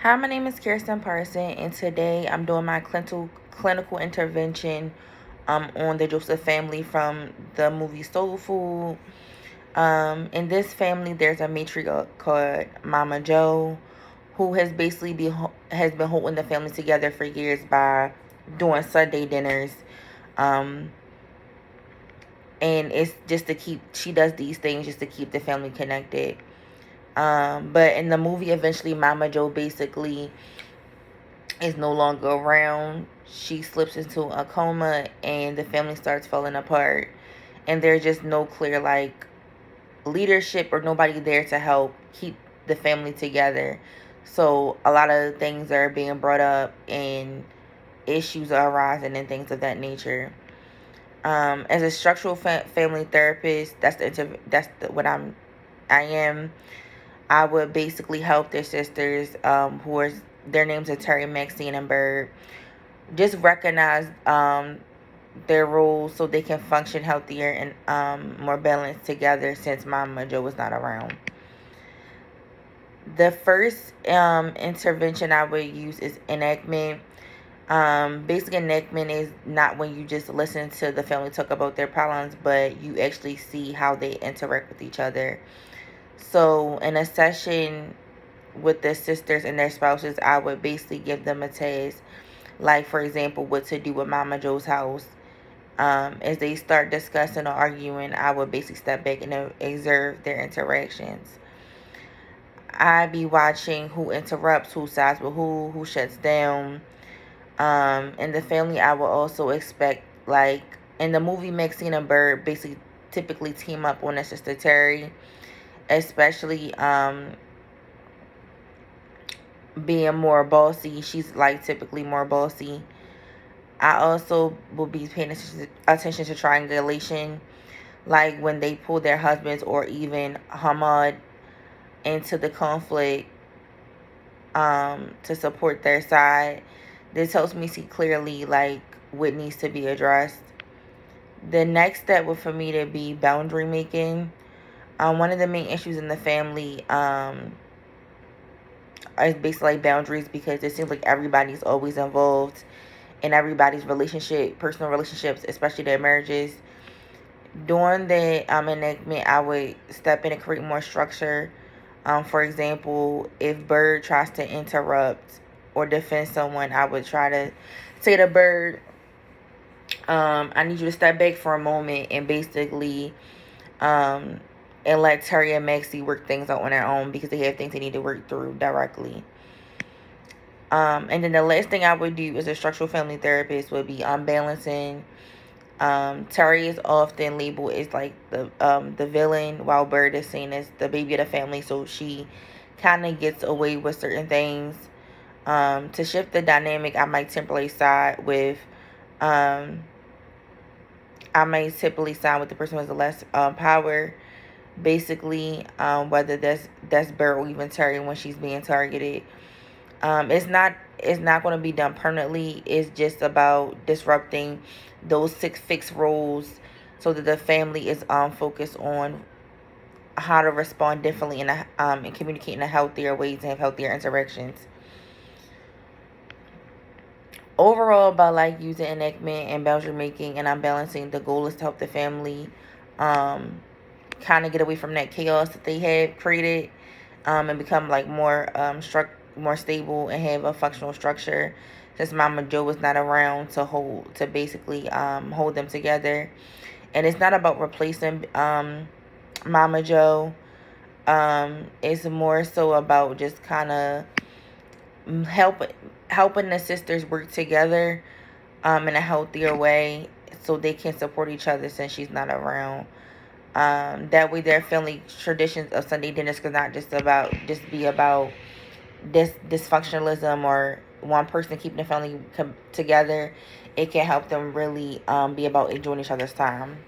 Hi, my name is Kirsten Parson, and today I'm doing my clinical intervention on the Joseph family from the movie Soul Food. In this family, there's a matriarch called Mama Joe, who has been holding the family together for years by doing Sunday dinners. Um, and it's just to keep she does these things just to keep the family connected. But in the movie, eventually, Mama Joe basically is no longer around. She slips into a coma and the family starts falling apart. And there's just no clear leadership or nobody there to help keep the family together. So a lot of things are being brought up and issues are arising and things of that nature. As a structural family therapist, I am. I would basically help their sisters, who are their names are Terry, Maxine, and Bird, just recognize their roles so they can function healthier and more balanced together since Mama Joe was not around. The first intervention I would use is enactment. Basic enactment is not when you just listen to the family talk about their problems, but you actually see how they interact with each other. So in a session with the sisters and their spouses, I would basically give them a task, like for example, what to do with Mama Joe's house. As they start discussing or arguing, I would basically step back and observe their interactions. I be watching who interrupts, who sides with who shuts down. In the family, I will also expect, like in the movie, Maxine and Bird basically typically team up on their sister Terry, especially being more bossy. She's like typically more bossy. I also will be paying attention to triangulation, like when they pull their husbands or even Hamad into the conflict to support their side. This helps me see clearly like what needs to be addressed. The next step would for me to be boundary making. One of the main issues in the family is basically like boundaries because it seems like everybody's always involved in everybody's relationship, personal relationships, especially their marriages. During the enactment, I would step in and create more structure. For example, if Bird tries to interrupt or defend someone, I would try to say to Bird, I need you to step back for a moment and basically um, and let Terry and Maxie work things out on their own because they have things they need to work through directly. And then the last thing I would do as a structural family therapist would be unbalancing. Terry is often labeled as like the villain, while Bird is seen as the baby of the family. So she kind of gets away with certain things. To shift the dynamic, um, I might typically side with the person who has the less power. Basically, whether that's Bird or even Terry when she's being targeted. It's not going to be done permanently. It's just about disrupting those six fixed roles so that the family is focused on how to respond differently and communicate in a healthier ways and have healthier interactions. Overall, by like using enactment and boundary making and unbalancing, the goal is to help the family um, kind of get away from that chaos that they have created and become like more stable and have a functional structure. Since Mama Joe was not around to basically hold them together, and it's not about replacing Mama Joe. It's more so about just kind of help helping the sisters work together in a healthier way so they can support each other since she's not around. That way their family traditions of Sunday dinners could not just be about this dysfunctionalism or one person keeping the family together. It can help them really be about enjoying each other's time.